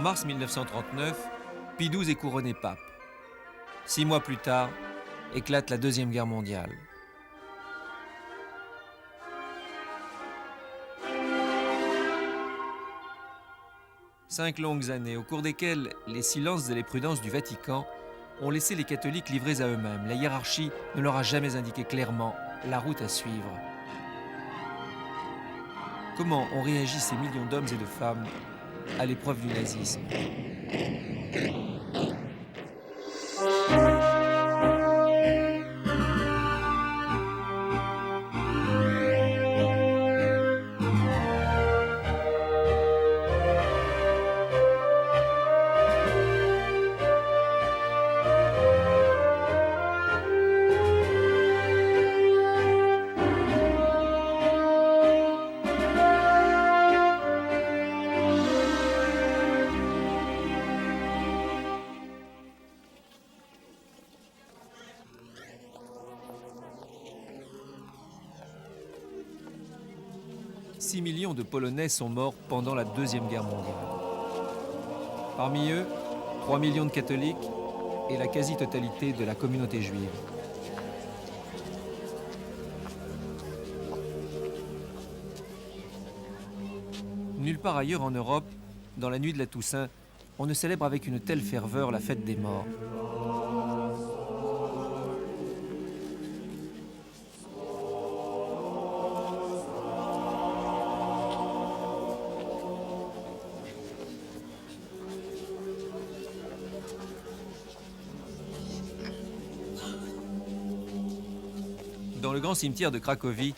mars 1939, Pie XII est couronné pape. 6 mois plus tard, éclate la Deuxième Guerre mondiale. Cinq longues années, au cours desquelles les silences et les prudences du Vatican ont laissé les catholiques livrés à eux-mêmes. La hiérarchie ne leur a jamais indiqué clairement la route à suivre. Comment ont réagi ces millions d'hommes et de femmes à l'épreuve du nazisme? 6 millions de Polonais sont morts pendant la Deuxième Guerre mondiale. Parmi eux, 3 millions de catholiques et la quasi-totalité de la communauté juive. Nulle part ailleurs en Europe, dans la nuit de la Toussaint, on ne célèbre avec une telle ferveur la fête des morts. Dans le grand cimetière de Cracovie,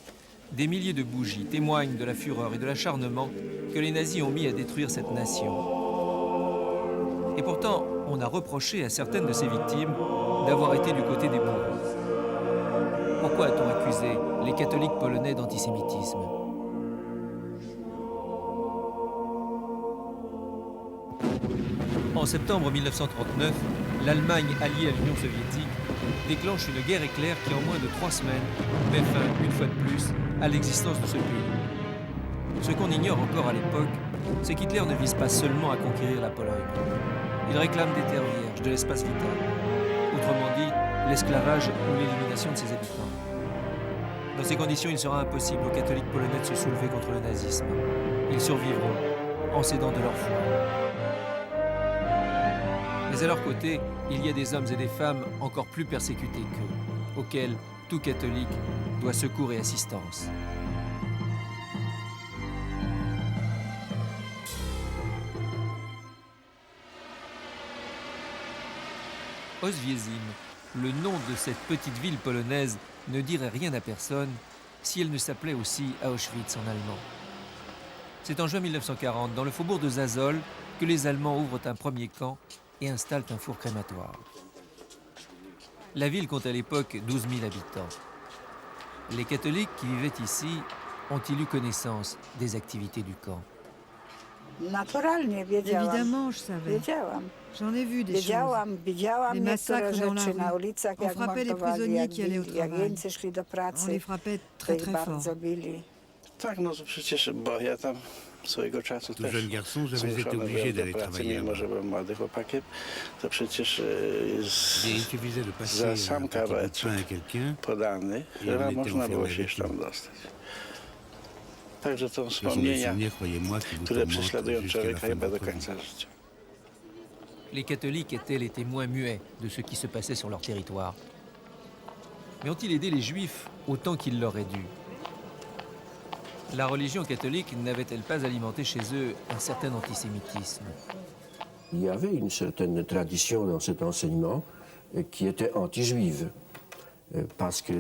des milliers de bougies témoignent de la fureur et de l'acharnement que les nazis ont mis à détruire cette nation. Et pourtant, on a reproché à certaines de ces victimes d'avoir été du côté des bourreaux. Pourquoi a-t-on accusé les catholiques polonais d'antisémitisme? En septembre 1939, l'Allemagne alliée à l'Union soviétique déclenche une guerre éclair qui, en moins de 3 semaines, met fin, une fois de plus, à l'existence de ce pays. Ce qu'on ignore encore à l'époque, c'est qu'Hitler ne vise pas seulement à conquérir la Pologne. Il réclame des terres vierges, de l'espace vital. Autrement dit, l'esclavage ou l'élimination de ses habitants. Dans ces conditions, il sera impossible aux catholiques polonais de se soulever contre le nazisme. Ils survivront en s'aidant de leur foi. Mais à leur côté, il y a des hommes et des femmes encore plus persécutés qu'eux, auxquels tout catholique doit secours et assistance. Oświęcim, le nom de cette petite ville polonaise, ne dirait rien à personne si elle ne s'appelait aussi Auschwitz en allemand. C'est en juin 1940, dans le faubourg de Zasol, que les Allemands ouvrent un premier camp et installent un four crématoire. La ville compte à l'époque 12 000 habitants. Les catholiques qui vivaient ici ont-ils eu connaissance des activités du camp? Évidemment, je savais. J'en ai vu des choses. Les massacres dans la rue. On frappait les prisonniers qui allaient au travail. On les frappait très très fort. Tout jeune garçon, j'avais été obligé d'aller travailler là-bas. Il suffisait de passer un petit bout de pain à quelqu'un et on était enfermé avec lui. Ce sont des souvenirs, croyez-moi, qui vous tourmentent jusqu'à la fin de votre vie. Les catholiques étaient les témoins muets de ce qui se passait sur leur territoire. Mais ont-ils aidé les juifs autant qu'il leur est dû? La religion catholique n'avait-elle pas alimenté chez eux un certain antisémitisme? Il y avait une certaine tradition dans cet enseignement qui était anti-juive, parce que,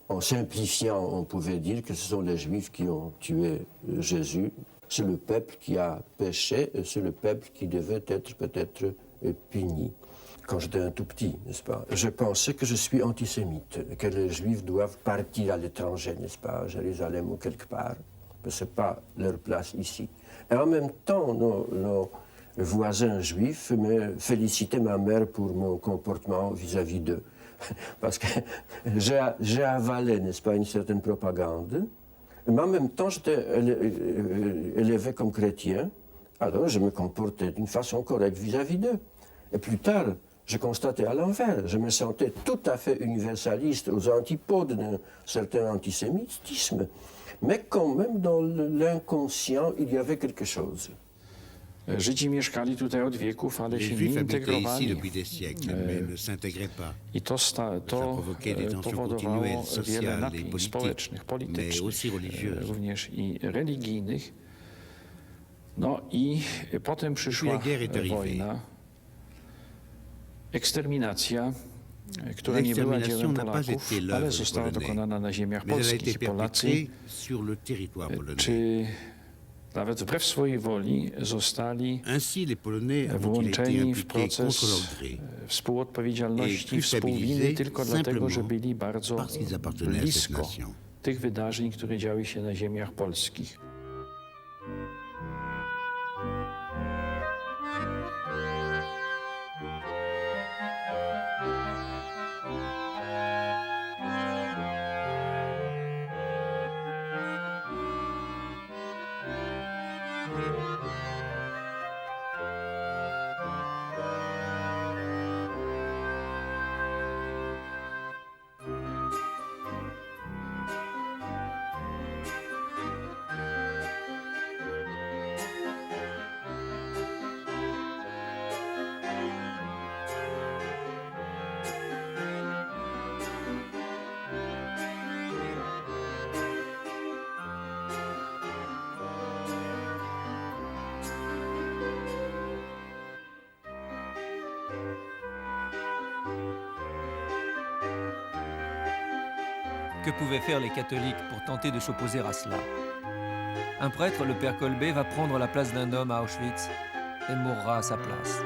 en simplifiant, on pouvait dire que ce sont les Juifs qui ont tué Jésus. C'est le peuple qui a péché, c'est le peuple qui devait être peut-être puni. Quand j'étais un tout petit, n'est-ce pas, je pensais que je suis antisémite, que les Juifs doivent partir à l'étranger, n'est-ce pas, à Jérusalem ou quelque part, que ce n'est pas leur place ici. Et en même temps, nos voisins juifs me félicitaient ma mère pour mon comportement vis-à-vis d'eux. Parce que j'ai avalé, n'est-ce pas, une certaine propagande. Mais en même temps, j'étais élevé comme chrétien. Alors je me comportais d'une façon correcte vis-à-vis d'eux. Et plus tard, je constatais à l'envers. Je me sentais tout à fait universaliste, aux antipodes d'un certain antisémitisme. Mais quand même, dans l'inconscient, il y avait quelque chose. Żydzi mieszkali tutaj od wieków, ale się nie integrowali. I to powodowało wiele napięć społecznych, politycznych, również i religijnych. No i potem przyszła wojna, eksterminacja, która nie była dziełem Polaków, ale została dokonana na ziemiach polskich. Polacy, czy nawet wbrew swojej woli, zostali włączeni w proces współodpowiedzialności, współwiny tylko dlatego, że byli bardzo blisko tych wydarzeń, które działy się na ziemiach polskich. Que pouvaient faire les catholiques pour tenter de s'opposer à cela? Un prêtre, le père Kolbe, va prendre la place d'un homme à Auschwitz et mourra à sa place.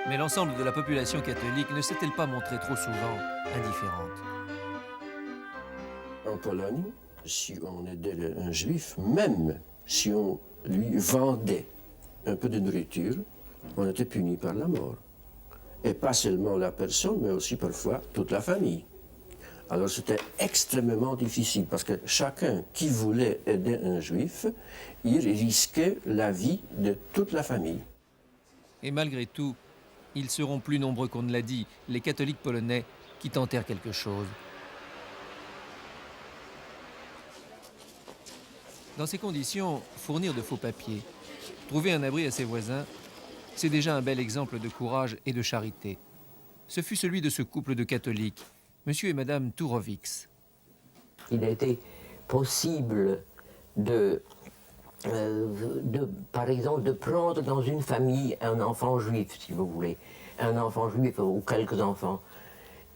Mais l'ensemble de la population catholique ne s'est-elle pas montrée trop souvent indifférente? En Pologne, si on aidait un juif, même si on lui vendait un peu de nourriture, on était puni par la mort. Et pas seulement la personne, mais aussi parfois toute la famille. Alors c'était extrêmement difficile parce que chacun qui voulait aider un juif, il risquait la vie de toute la famille. Et malgré tout, ils seront plus nombreux qu'on ne l'a dit, les catholiques polonais qui tentèrent quelque chose. Dans ces conditions, fournir de faux papiers, trouver un abri à ses voisins, c'est déjà un bel exemple de courage et de charité. Ce fut celui de ce couple de catholiques, Monsieur et Madame Turowics. Il a été possible par exemple, de prendre dans une famille un enfant juif, si vous voulez, un enfant juif ou quelques enfants.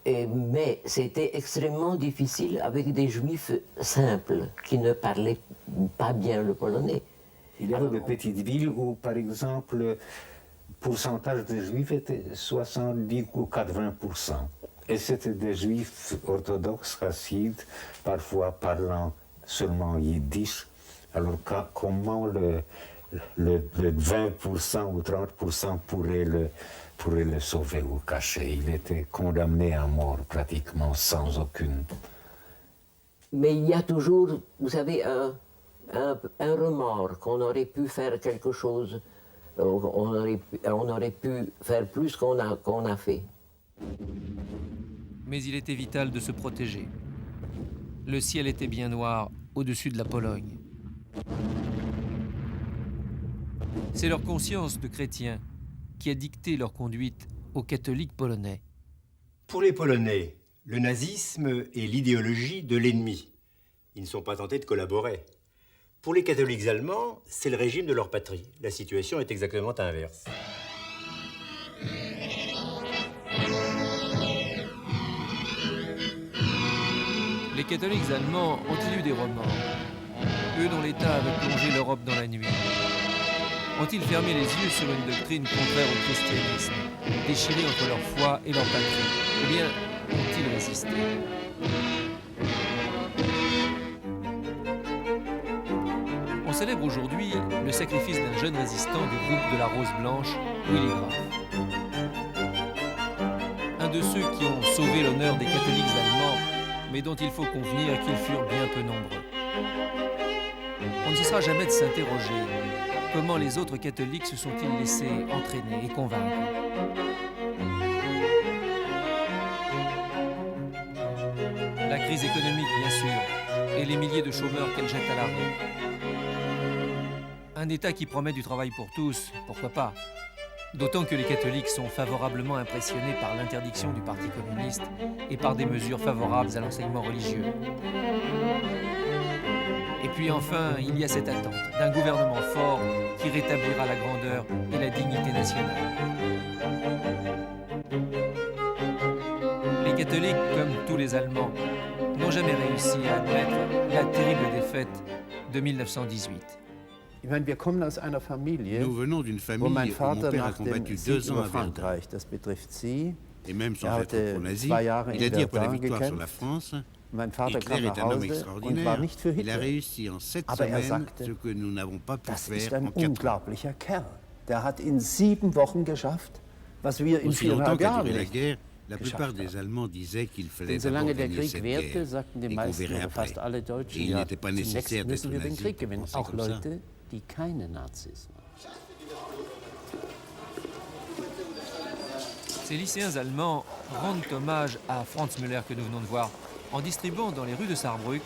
Mais c'était extrêmement difficile avec des juifs simples qui ne parlaient pas bien le polonais. Il y avait des petites villes où, par exemple, le pourcentage de juifs était 70 ou 80%. Et c'était des juifs orthodoxes, chassides, parfois parlant seulement yiddish. Alors comment le 20% ou 30% pourrait le sauver ou cacher? Il était condamné à mort pratiquement sans aucune. Mais il y a toujours, vous savez, un remords qu'on aurait pu faire quelque chose, on aurait pu faire plus qu'on a fait. Mais il était vital de se protéger. Le ciel était bien noir au-dessus de la Pologne. C'est leur conscience de chrétiens qui a dicté leur conduite aux catholiques polonais. Pour les Polonais, le nazisme est l'idéologie de l'ennemi. Ils ne sont pas tentés de collaborer. Pour les catholiques allemands, c'est le régime de leur patrie. La situation est exactement inverse. Les catholiques allemands ont-ils eu des remords? Eux dont l'État avait plongé l'Europe dans la nuit. Ont-ils fermé les yeux sur une doctrine contraire au christianisme, déchirée entre leur foi et leur patrie? Ou bien ont-ils résisté? On célèbre aujourd'hui le sacrifice d'un jeune résistant du groupe de la Rose Blanche, Willy Graf. Un de ceux qui ont sauvé l'honneur des catholiques allemands, mais dont il faut convenir qu'ils furent bien peu nombreux. On ne cessera jamais de s'interroger. comment les autres catholiques se sont-ils laissés entraîner et convaincre? La crise économique, bien sûr, et les milliers de chômeurs qu'elle jette à la rue. Un État qui promet du travail pour tous, pourquoi pas? D'autant que les catholiques sont favorablement impressionnés par l'interdiction du Parti communiste et par des mesures favorables à l'enseignement religieux. Et puis enfin, il y a cette attente d'un gouvernement fort qui rétablira la grandeur et la dignité nationale. Les catholiques, comme tous les Allemands, n'ont jamais réussi à admettre la terrible défaite de 1918. Nous venons d'une famille où mon père a combattu 2 ans à Verdun. Et même sans être pro-nazi, il a dit après la victoire sur la France, Hitler est un homme extraordinaire. Il a réussi en 7 semaines ce que nous n'avons pas pu faire en 4 ans. Aussi longtemps qu'a duré la guerre, la plupart des Allemands disaient qu'il fallait d'abord gagner cette guerre et qu'on verrait après. Et il n'était pas nécessaire d'être nazi pour penser comme ça. Ces lycéens allemands rendent hommage à Franz Müller que nous venons de voir en distribuant dans les rues de Saarbrück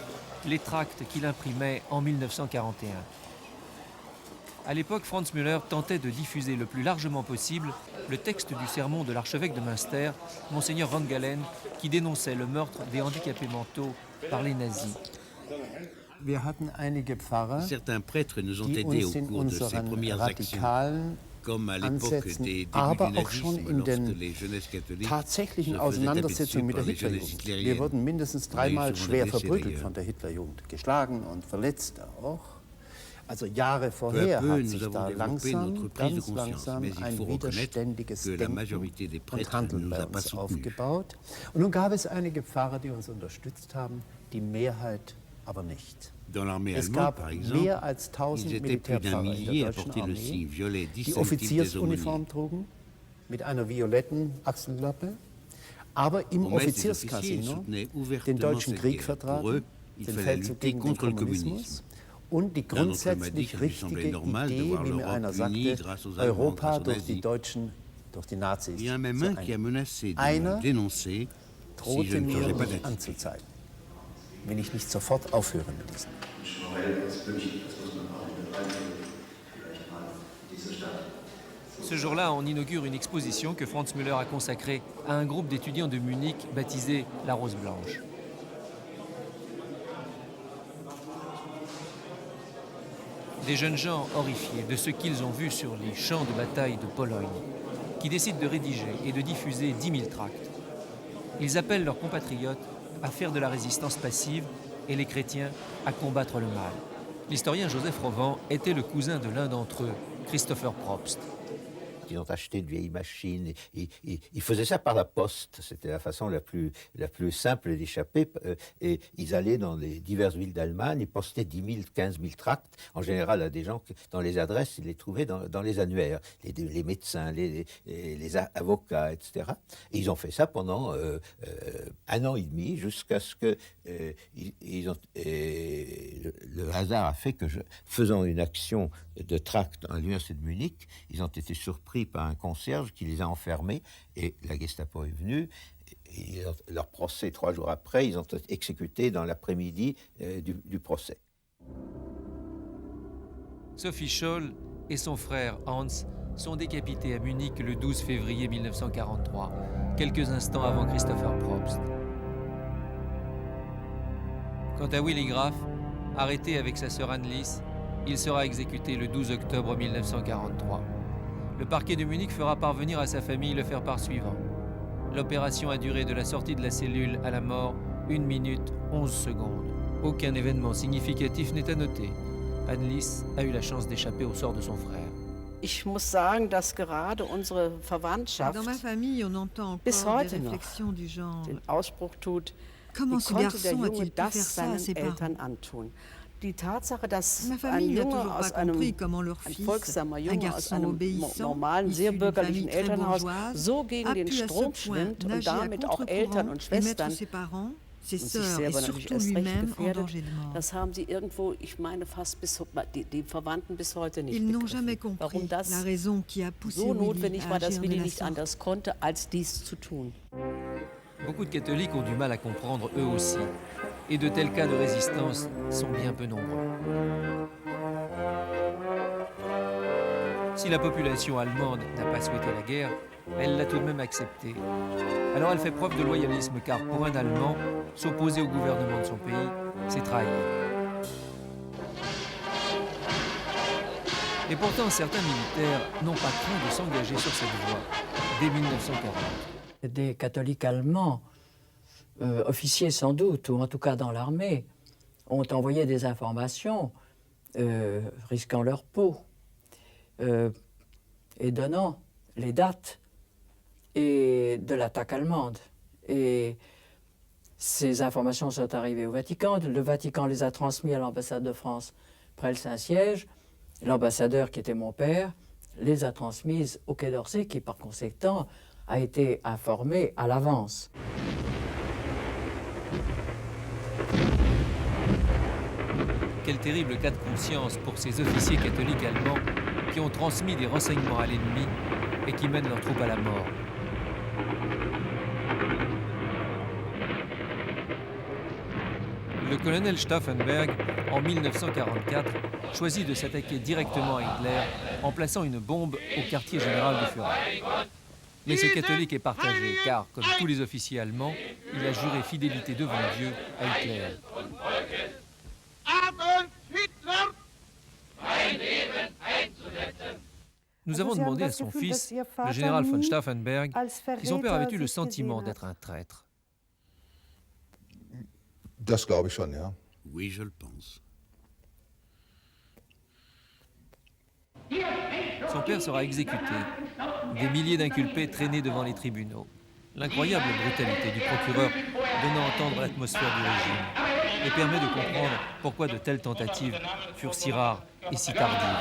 les tracts qu'il imprimait en 1941. À l'époque, Franz Müller tentait de diffuser le plus largement possible le texte du sermon de l'archevêque de Münster, Monseigneur Van Galen, qui dénonçait le meurtre des handicapés mentaux par les nazis. Certains prêtres nous ont aidés au cours de ces premières actions, comme à l'époque des débuts du nazisme, lorsque les jeunesses catholiques se faisaient abattues par les jeunesses hitlériennes. Wir wurden mindestens 3-mal schwer verprügelt von der Hitlerjugend, geschlagen und verletzt auch. Also Jahre vorher hat sich da langsam, ganz langsam ein widerständiges Denken und Handeln bei uns aufgebaut. Und nun gab es einige Pfarrer, die uns unterstützt haben, die Mehrheit aber nicht. Es gab mehr als 1000 Militärpfarrer in der deutschen Armee, die Offiziersuniform trugen, mit einer violetten Achsellappe, aber im Offizierscasino den Deutschen Krieg vertraten, den Feldzug gegen den Kommunismus und die grundsätzlich richtige Idee, wie mir einer sagte, Europa durch die Deutschen, durch die Nazis zu einigen. Einer drohte mir, mich anzuzeigen, wenn ich nicht sofort aufhöre mit diesem. Ce jour-là, on inaugure une exposition que Franz Müller a consacrée à un groupe d'étudiants de Munich baptisé La Rose Blanche. Des jeunes gens horrifiés de ce qu'ils ont vu sur les champs de bataille de Pologne, qui décident de rédiger et de diffuser 10 000 tracts. Ils appellent leurs compatriotes à faire de la résistance passive et les chrétiens à combattre le mal. L'historien Joseph Rovan était le cousin de l'un d'entre eux, Christopher Probst. Ils ont acheté de vieilles machines. Ils faisaient ça par la poste. C'était la façon la plus simple d'échapper. Et ils allaient dans les diverses villes d'Allemagne, ils postaient 10 000, 15 000 tracts. En général, à des gens, dans les adresses, ils les trouvaient dans les annuaires. Les médecins, les avocats, etc. Et ils ont fait ça pendant 1 an et demi, jusqu'à ce que le hasard a fait que, faisant une action de tract à l'université de Munich, ils ont été surpris par un concierge qui les a enfermés et la Gestapo est venue. Et leur procès, 3 jours après, ils ont été exécutés dans l'après-midi du procès. Sophie Scholl et son frère Hans sont décapités à Munich le 12 février 1943, quelques instants avant Christopher Probst. Quant à Willy Graf, arrêté avec sa sœur Annelies, il sera exécuté le 12 octobre 1943. Le parquet de Munich fera parvenir à sa famille le faire-part suivant. L'opération a duré de la sortie de la cellule à la mort 1 minute 11 secondes. Aucun événement significatif n'est à noter. Annelies a eu la chance d'échapper au sort de son frère. Ich muss sagen, dass gerade unsere Verwandtschaft Dans ma famille, on entend bis encore heute des réflexions du genre. den Ausspruch tut, Comment wie ce konnte der garçon Junge a-t-il pu das faire ça à seinen ses parents? Eltern antun? Die Tatsache, dass Ma ein famille n'a Junge toujours aus pas einem compris comment leur ein fils, folgsamer un Junge aus garçon einem obéissant, normalen, sehr issu d'une bürgerlichen famille très Elternhaus bourgeoise, so gegen a den pu à ce Strom point schwimmt und nager à damit auch Eltern contre-courant und et mettre Schwestern ses parents ses sœurs et surtout lui-même en danger de mort. Das haben sie irgendwo, ich meine, fast die Verwandten bis heute nicht Ils n'ont jamais compris la raison qui a poussé so Willy notwendig war, à dass agir de Willy la nicht sorte. anders konnte, als dies zu tun. Beaucoup de catholiques ont du mal à comprendre eux aussi. Et de tels cas de résistance sont bien peu nombreux. Si la population allemande n'a pas souhaité la guerre, elle l'a tout de même acceptée. Alors elle fait preuve de loyalisme car pour un Allemand, s'opposer au gouvernement de son pays, c'est trahir. Et pourtant, certains militaires n'ont pas craint de s'engager sur cette voie dès 1940. Des catholiques allemands, officiers sans doute, ou en tout cas dans l'armée, ont envoyé des informations risquant leur peau et donnant les dates et de l'attaque allemande. Et ces informations sont arrivées au Vatican. Le Vatican les a transmises à l'ambassade de France près le Saint-Siège. L'ambassadeur, qui était mon père, les a transmises au Quai d'Orsay, qui par conséquent a été informé à l'avance. Quel terrible cas de conscience pour ces officiers catholiques allemands qui ont transmis des renseignements à l'ennemi et qui mènent leurs troupes à la mort. Le colonel Stauffenberg, en 1944, choisit de s'attaquer directement à Hitler en plaçant une bombe au quartier général du Führer. Mais ce catholique est partagé, car, comme tous les officiers allemands, il a juré fidélité devant Dieu à Hitler. Nous avons demandé à son fils, le général von Stauffenberg, si son père avait eu le sentiment d'être un traître. Das glaube ich schon, ja. Oui, je le pense. Son père sera exécuté. Des milliers d'inculpés traînés devant les tribunaux. L'incroyable brutalité du procureur donnant à entendre l'atmosphère du régime et permet de comprendre pourquoi de telles tentatives furent si rares et si tardives.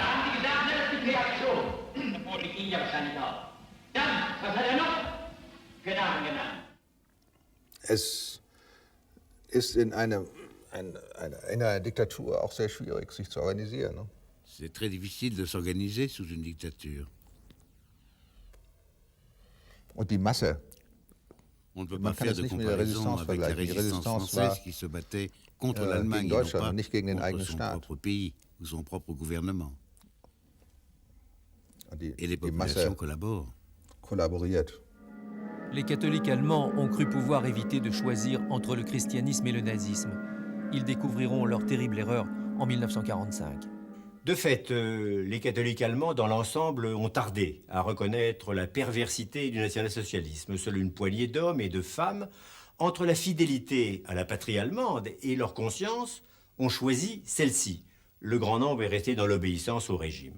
Es ist in einer Diktatur auch sehr schwierig, sich zu organisieren. Ne? C'est très difficile de s'organiser sous une dictature. Und die Masse. On ne peut pas faire de comparaison avec la résistance française qui se battait contre l'Allemagne et non pas contre son propre pays ou son propre gouvernement. Et les populations collaborent. Les catholiques allemands ont cru pouvoir éviter de choisir entre le christianisme et le nazisme. Ils découvriront leur terrible erreur en 1945. De fait, les catholiques allemands, dans l'ensemble, ont tardé à reconnaître la perversité du national-socialisme. Seule une poignée d'hommes et de femmes, entre la fidélité à la patrie allemande et leur conscience, ont choisi celle-ci. Le grand nombre est resté dans l'obéissance au régime.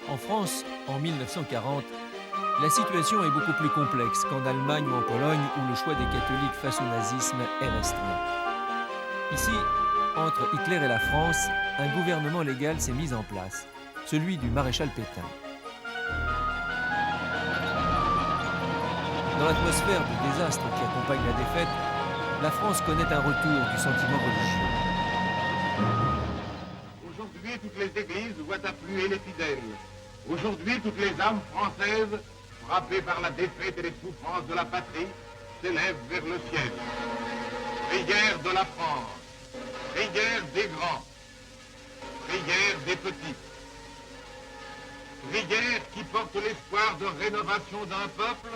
En France, en 1940, la situation est beaucoup plus complexe qu'en Allemagne ou en Pologne, où le choix des catholiques face au nazisme est restreint. Ici, entre Hitler et la France, un gouvernement légal s'est mis en place, celui du maréchal Pétain. Dans l'atmosphère du désastre qui accompagne la défaite, la France connaît un retour du sentiment religieux. Aujourd'hui, toutes les églises voient affluer les fidèles. Aujourd'hui, toutes les âmes françaises, frappées par la défaite et les souffrances de la patrie, s'élèvent vers le ciel. Prière de la France, prière des grands, prière des petits, prière qui porte l'espoir de rénovation d'un peuple,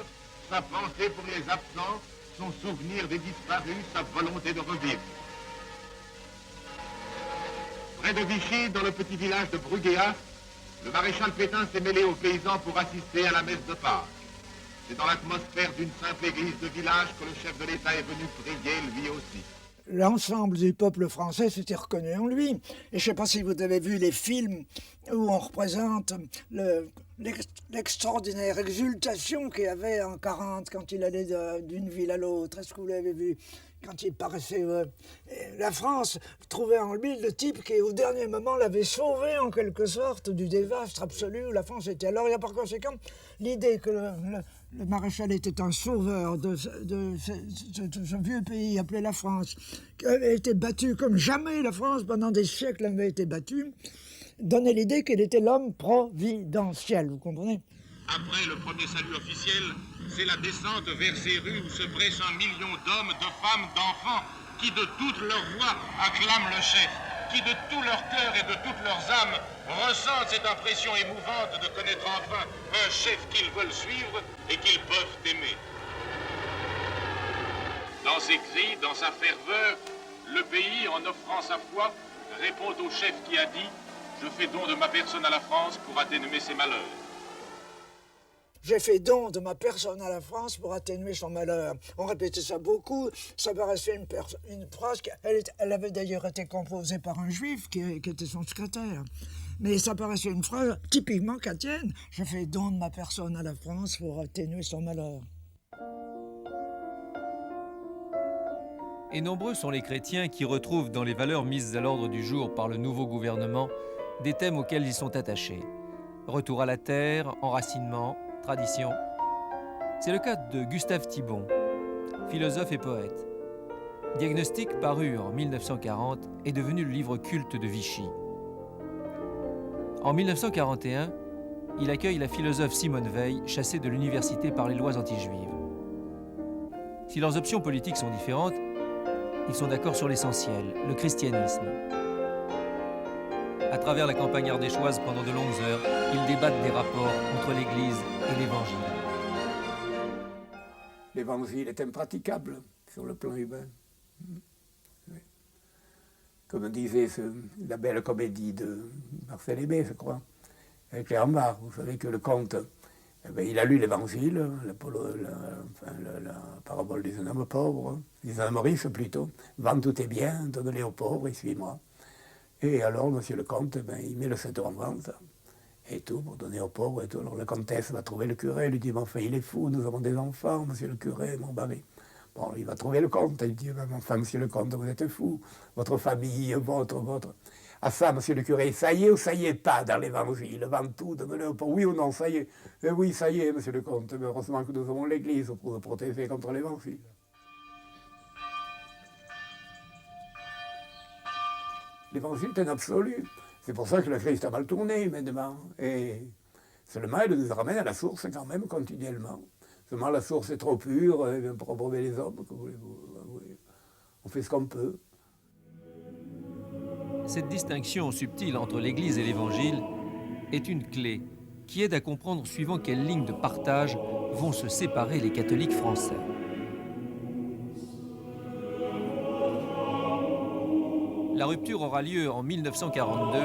sa pensée pour les absents, son souvenir des disparus, sa volonté de revivre. Près de Vichy, dans le petit village de Bruguéas, le maréchal Pétain s'est mêlé aux paysans pour assister à la messe de Pâques. C'est dans l'atmosphère d'une simple église de village que le chef de l'État est venu prier lui aussi. L'ensemble du peuple français s'était reconnu en lui. Et je ne sais pas si vous avez vu les films où on représente l'extraordinaire exultation qu'il y avait en 40 quand il allait d'une ville à l'autre. Est-ce que vous l'avez vu? Quand il paraissait... la France trouvait en lui le type qui, au dernier moment, l'avait sauvé en quelque sorte du désastre absolu où la France était. Alors il y a par conséquent l'idée que Le maréchal était un sauveur de ce vieux pays appelé la France, qui avait été battu comme jamais la France pendant des siècles avait été battue, donnait l'idée qu'il était l'homme providentiel, vous comprenez? Après le premier salut officiel, c'est la descente vers ces rues où se pressent 1 million d'hommes, de femmes, d'enfants, qui de toute leur voix acclament le chef, qui de tout leur cœur et de toutes leurs âmes ressentent cette impression émouvante de connaître enfin un chef qu'ils veulent suivre et qu'ils peuvent aimer. Dans ses cris, dans sa ferveur, le pays, en offrant sa foi, répond au chef qui a dit « Je fais don de ma personne à la France pour atténuer ses malheurs ». J'ai fait don de ma personne à la France pour atténuer son malheur. On répétait ça beaucoup, ça paraissait une phrase, elle avait d'ailleurs été composée par un juif qui était son secrétaire. Mais ça paraissait une phrase typiquement chrétienne. J'ai fait don de ma personne à la France pour atténuer son malheur. Et nombreux sont les chrétiens qui retrouvent dans les valeurs mises à l'ordre du jour par le nouveau gouvernement des thèmes auxquels ils sont attachés. Retour à la terre, enracinement, tradition. C'est le cas de Gustave Thibon, philosophe et poète. Diagnostic, paru en 1940, est devenu le livre culte de Vichy. En 1941, il accueille la philosophe Simone Veil, chassée de l'université par les lois anti-juives. Si leurs options politiques sont différentes, ils sont d'accord sur l'essentiel, le christianisme. À travers la campagne ardéchoise pendant de longues heures, ils débattent des rapports entre l'Église et l'Évangile. L'Évangile est impraticable sur le plan humain. Comme disait la belle comédie de Marcel Aimé, je crois, avec Claire Marc. Vous savez que le comte, il a lu l'Évangile, la parabole des hommes pauvres, des hommes riches plutôt. Vends tous tes biens, donne-les aux pauvres et suis-moi. Et alors, monsieur le comte, il met le 7 en vente, et tout, pour donner aux pauvres et tout. Alors la comtesse va trouver le curé, lui dit, mais enfin, il est fou, nous avons des enfants, monsieur le curé, mon mari. Bon, il va trouver le comte, il dit, mais enfin, monsieur le comte, vous êtes fou, votre famille, votre... Ah ça, monsieur le curé, ça y est ou ça y est pas dans l'évangile, vend tout, donne-le aux pauvres, oui ou non, ça y est. Oui, ça y est, monsieur le comte, mais heureusement que nous avons l'église pour nous protéger contre l'évangile. L'évangile est un absolu. C'est pour ça que le Christ a mal tourné maintenant. Et seulement, il nous ramène à la source quand même continuellement. Seulement, la source est trop pure, pour abreuver les hommes. On fait ce qu'on peut. Cette distinction subtile entre l'Église et l'Évangile est une clé qui aide à comprendre suivant quelles lignes de partage vont se séparer les catholiques français. La rupture aura lieu en 1942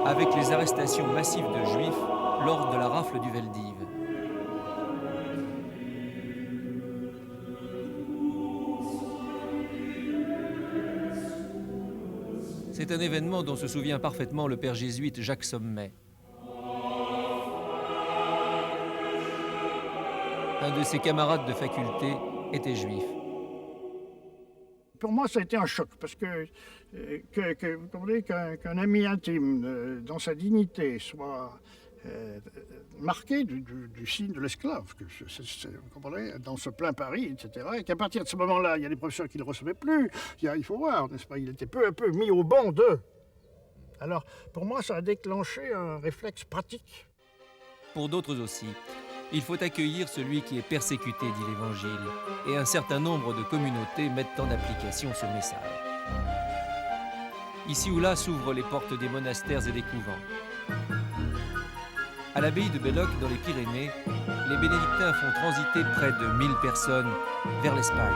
avec les arrestations massives de Juifs lors de la rafle du Veldiv. C'est un événement dont se souvient parfaitement le père jésuite Jacques Sommet. Un de ses camarades de faculté était juif. Pour moi, ça a été un choc, parce que qu'un ami intime, dans sa dignité, soit marqué du signe de l'esclave, vous comprenez, dans ce plein Paris, etc., et qu'à partir de ce moment-là, il y a des professeurs qui ne le recevaient plus, il faut voir, n'est-ce pas, il était peu à peu mis au banc d'eux. Alors, pour moi, ça a déclenché un réflexe pratique. Pour d'autres aussi, il faut accueillir celui qui est persécuté, dit l'Évangile, et un certain nombre de communautés mettent en application ce message. Ici ou là s'ouvrent les portes des monastères et des couvents. À l'abbaye de Belloc, dans les Pyrénées, les bénédictins font transiter près de 1000 personnes vers l'Espagne.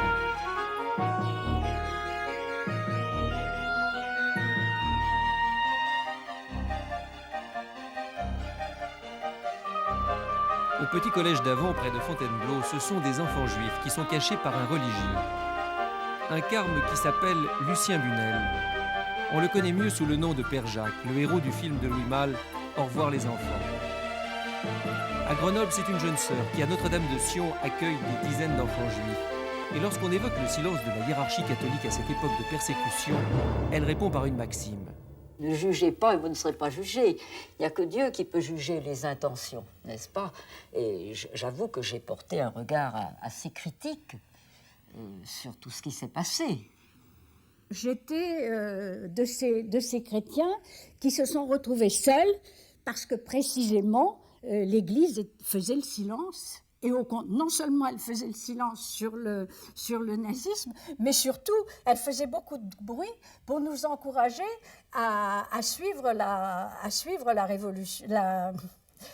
Au petit collège d'Avon, près de Fontainebleau, ce sont des enfants juifs qui sont cachés par un religieux. Un carme qui s'appelle Lucien Bunel. On le connaît mieux sous le nom de Père Jacques, le héros du film de Louis Malle, Au revoir les enfants. À Grenoble, c'est une jeune sœur qui, à Notre-Dame de Sion, accueille des dizaines d'enfants juifs. Et lorsqu'on évoque le silence de la hiérarchie catholique à cette époque de persécution, elle répond par une maxime. Ne jugez pas et vous ne serez pas jugés. Il n'y a que Dieu qui peut juger les intentions, n'est-ce pas? Et j'avoue que j'ai porté un regard assez critique sur tout ce qui s'est passé. J'étais de ces chrétiens qui se sont retrouvés seuls parce que précisément l'Église faisait le silence. Et non seulement elle faisait le silence sur le nazisme, mais surtout elle faisait beaucoup de bruit pour nous encourager à suivre la révolution,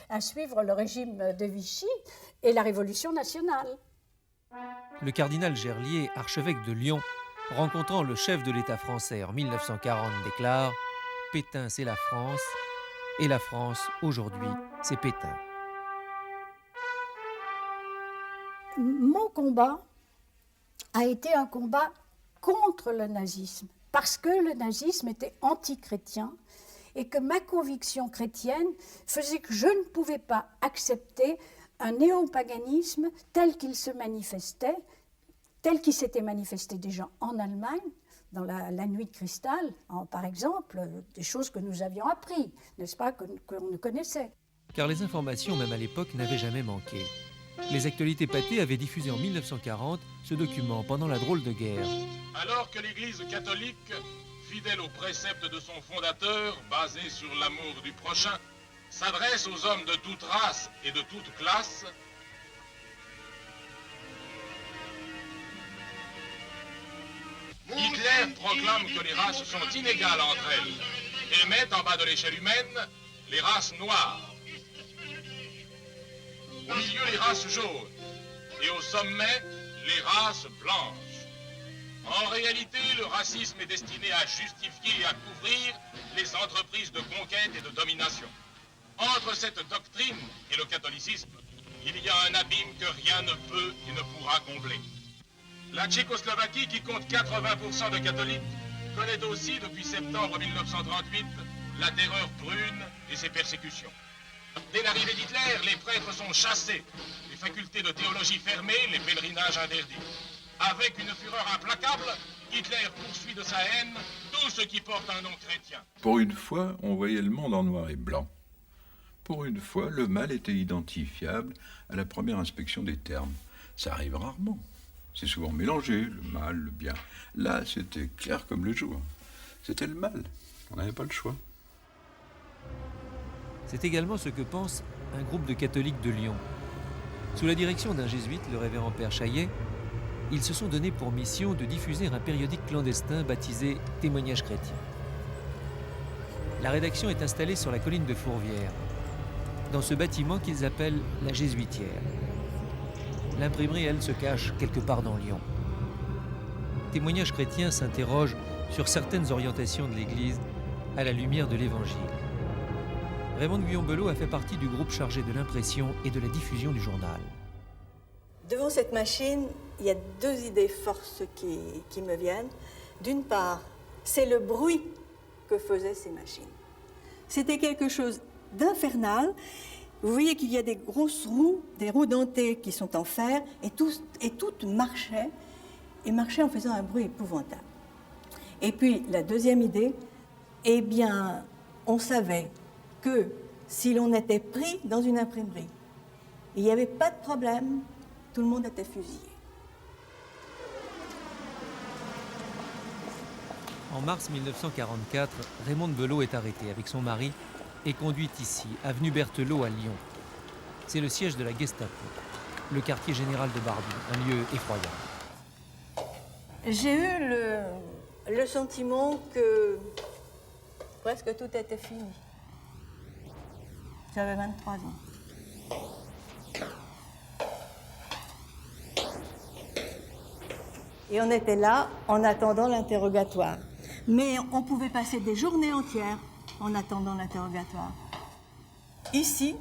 à suivre le régime de Vichy et la Révolution nationale. Le cardinal Gerlier, archevêque de Lyon, rencontrant le chef de l'État français en 1940, déclare « Pétain, c'est la France, et la France, aujourd'hui, c'est Pétain ». Mon combat a été un combat contre le nazisme, parce que le nazisme était anti-chrétien et que ma conviction chrétienne faisait que je ne pouvais pas accepter un néopaganisme tel qu'il se manifestait, tel qu'il s'était manifesté déjà en Allemagne, dans la nuit de cristal, par exemple, des choses que nous avions appris, n'est-ce pas, qu'on ne connaissait. Car les informations, même à l'époque, n'avaient jamais manqué. Les Actualités pâtées avaient diffusé en 1940 ce document pendant la drôle de guerre. Alors que l'Église catholique, fidèle aux préceptes de son fondateur, basé sur l'amour du prochain, s'adresse aux hommes de toute race et de toute classe, Hitler proclame que les races sont inégales entre elles et met en bas de l'échelle humaine les races noires. Au milieu, les races jaunes, et au sommet, les races blanches. En réalité, le racisme est destiné à justifier et à couvrir les entreprises de conquête et de domination. Entre cette doctrine et le catholicisme, il y a un abîme que rien ne peut et ne pourra combler. La Tchécoslovaquie, qui compte 80% de catholiques, connaît aussi depuis septembre 1938 la terreur brune et ses persécutions. Dès l'arrivée d'Hitler, les prêtres sont chassés, les facultés de théologie fermées, les pèlerinages interdits. Avec une fureur implacable, Hitler poursuit de sa haine tout ce qui porte un nom chrétien. Pour une fois, on voyait le monde en noir et blanc. Pour une fois, le mal était identifiable à la première inspection des termes. Ça arrive rarement. C'est souvent mélangé, le mal, le bien. Là, c'était clair comme le jour. C'était le mal. On n'avait pas le choix. C'est également ce que pense un groupe de catholiques de Lyon. Sous la direction d'un jésuite, le révérend Père Chaillet, ils se sont donnés pour mission de diffuser un périodique clandestin baptisé « Témoignages chrétiens ». La rédaction est installée sur la colline de Fourvière, dans ce bâtiment qu'ils appellent la Jésuitière. L'imprimerie, elle, se cache quelque part dans Lyon. Témoignages chrétiens s'interroge sur certaines orientations de l'Église à la lumière de l'Évangile. Raymond de Guyon-Belot a fait partie du groupe chargé de l'impression et de la diffusion du journal. Devant cette machine, il y a deux idées fortes qui me viennent. D'une part, c'est le bruit que faisaient ces machines. C'était quelque chose d'infernal. Vous voyez qu'il y a des grosses roues, des roues dentées qui sont en fer, et toutes marchaient, et marchaient en faisant un bruit épouvantable. Et puis, la deuxième idée, eh bien, on savait que si l'on était pris dans une imprimerie, il n'y avait pas de problème, tout le monde était fusillé. En mars 1944, Raymond de Belot est arrêté avec son mari et conduit ici, avenue Berthelot à Lyon. C'est le siège de la Gestapo, le quartier général de Barbie, un lieu effroyable. J'ai eu le sentiment que presque tout était fini. J'avais 23 ans. Et on était là en attendant l'interrogatoire. Mais on pouvait passer des journées entières en attendant l'interrogatoire. Ici,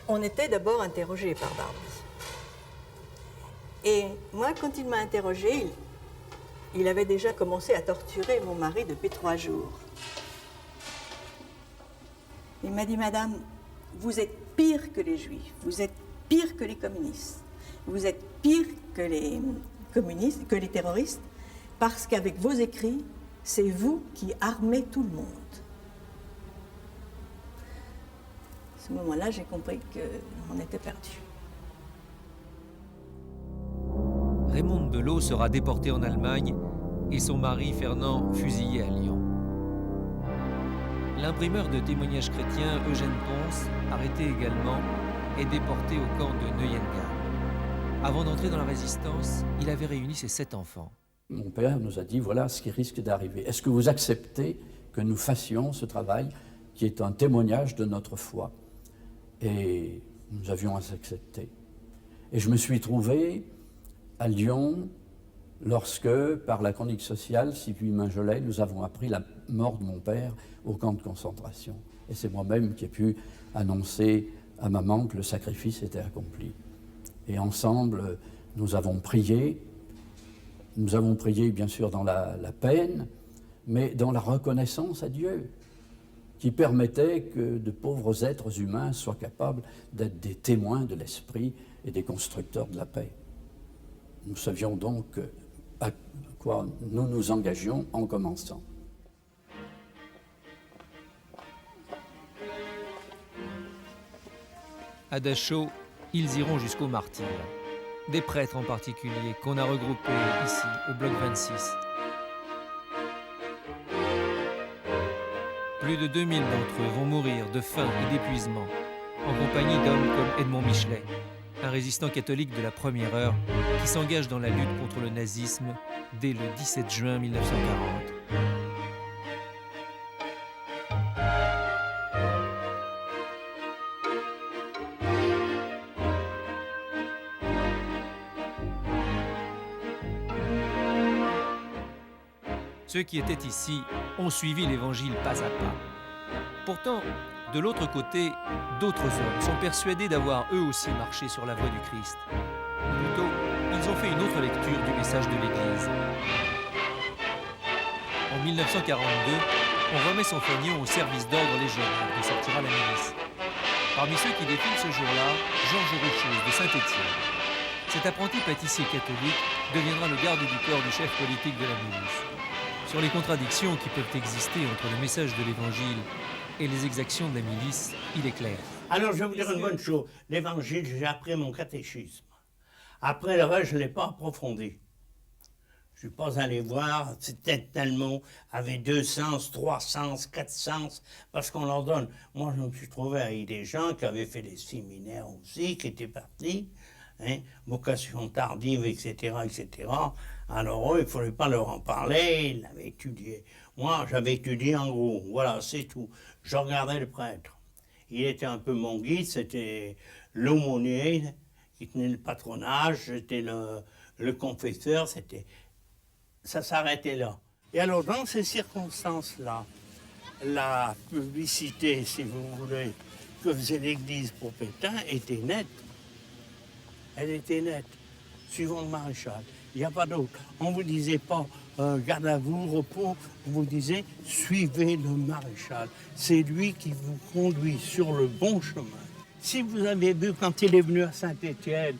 on était d'abord interrogé par Barbie. Et moi, quand il m'a interrogé, il avait déjà commencé à torturer mon mari depuis 3 jours. Il m'a dit, Madame, vous êtes pire que les Juifs, vous êtes pire que les communistes, vous êtes pire que les communistes, que les terroristes, parce qu'avec vos écrits, c'est vous qui armez tout le monde. À ce moment-là, j'ai compris qu'on était perdu. Raymonde Belot sera déportée en Allemagne et son mari Fernand fusillé à Lyon. L'imprimeur de témoignages chrétiens Eugène Ponce, arrêté également, est déporté au camp de Neuengamme. Avant d'entrer dans la résistance, il avait réuni ses 7 enfants. Mon père nous a dit, voilà ce qui risque d'arriver. Est-ce que vous acceptez que nous fassions ce travail qui est un témoignage de notre foi? Et nous avions accepté. Et je me suis trouvé à Lyon lorsque, par la chronique sociale, Sylvie Mingelet, nous avons appris la mort de mon père au camp de concentration. Et c'est moi-même qui ai pu annoncer à maman que le sacrifice était accompli. Et ensemble, nous avons prié. Nous avons prié, bien sûr, dans la peine, mais dans la reconnaissance à Dieu, qui permettait que de pauvres êtres humains soient capables d'être des témoins de l'esprit et des constructeurs de la paix. Nous savions donc à quoi nous nous engagions en commençant. À Dachau, ils iront jusqu'au martyre. Des prêtres en particulier, qu'on a regroupés ici, au bloc 26. Plus de 2000 d'entre eux vont mourir de faim et d'épuisement, en compagnie d'hommes comme Edmond Michelet, un résistant catholique de la première heure qui s'engage dans la lutte contre le nazisme dès le 17 juin 1940. Ceux qui étaient ici ont suivi l'Évangile pas à pas. Pourtant, de l'autre côté, d'autres hommes sont persuadés d'avoir eux aussi marché sur la voie du Christ. Ou plutôt, ils ont fait une autre lecture du message de l'Église. En 1942, on remet son fanion au service d'ordre légionnaire qui sortira la milice. Parmi ceux qui défilent ce jour-là, Georges Rocheuse de Saint-Étienne. Cet apprenti pâtissier catholique deviendra le garde du corps du chef politique de la milice. Sur les contradictions qui peuvent exister entre le message de l'Évangile et les exactions de la milice, il est clair. Alors, je vais vous dire une bonne chose. L'Évangile, j'ai appris mon catéchisme. Après, le reste, je ne l'ai pas approfondi. Je ne suis pas allé voir, c'était tellement, avec 2 sens, 3 sens, 4 sens, parce qu'on leur donne. Moi, je me suis trouvé avec des gens qui avaient fait des séminaires aussi, qui étaient partis, hein, vocation tardive, etc., etc., alors eux, il ne fallait pas leur en parler, ils l'avaient étudié. Moi, j'avais étudié en gros, voilà, c'est tout. Je regardais le prêtre. Il était un peu mon guide, c'était l'aumônier qui tenait le patronage, j'étais le confesseur, ça s'arrêtait là. Et alors, dans ces circonstances-là, la publicité, si vous voulez, que faisait l'Église pour Pétain était nette. Elle était nette, suivant le maréchal. Il n'y a pas d'autre. On ne vous disait pas garde à vous, repos. On vous disait suivez le maréchal. C'est lui qui vous conduit sur le bon chemin. Si vous avez vu quand il est venu à Saint-Étienne,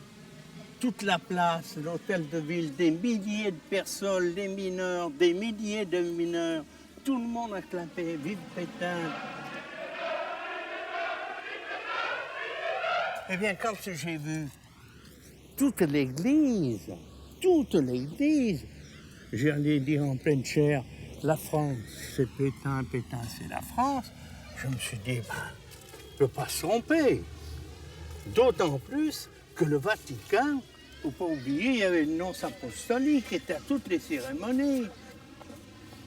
toute la place, l'hôtel de ville, des milliers de personnes, des mineurs, des milliers de mineurs, tout le monde a clapé, vive Pétain. Eh bien, quand j'ai vu toute l'église, j'allais dire en pleine chair, la France, c'est Pétain, Pétain, c'est la France. Je me suis dit, je ne peux pas se tromper. D'autant plus que le Vatican, il ne faut pas oublier, il y avait une nonce apostolique qui était à toutes les cérémonies.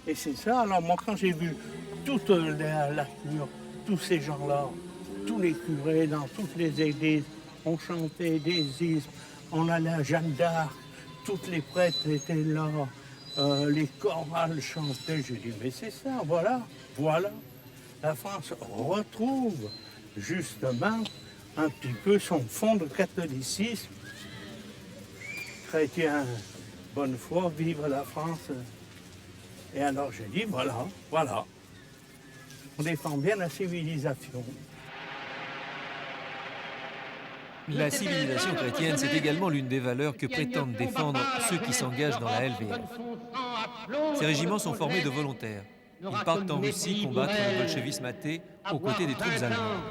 Et c'est ça, alors moi quand j'ai vu toute la cure, tous ces gens-là, tous les curés dans toutes les églises, on chantait des hymnes, on allait à Jeanne d'Arc, toutes les prêtres étaient là, les chorales chantaient. J'ai dit, mais c'est ça, voilà. La France retrouve justement un petit peu son fond de catholicisme. Chrétien, bonne foi, vive la France. Et alors j'ai dit, voilà. On défend bien la civilisation. La civilisation chrétienne, c'est également l'une des valeurs que prétendent défendre ceux qui s'engagent dans la LVF. Ces régiments sont formés de volontaires. Ils partent en Russie combattre le bolchevisme athée aux côtés des troupes allemandes.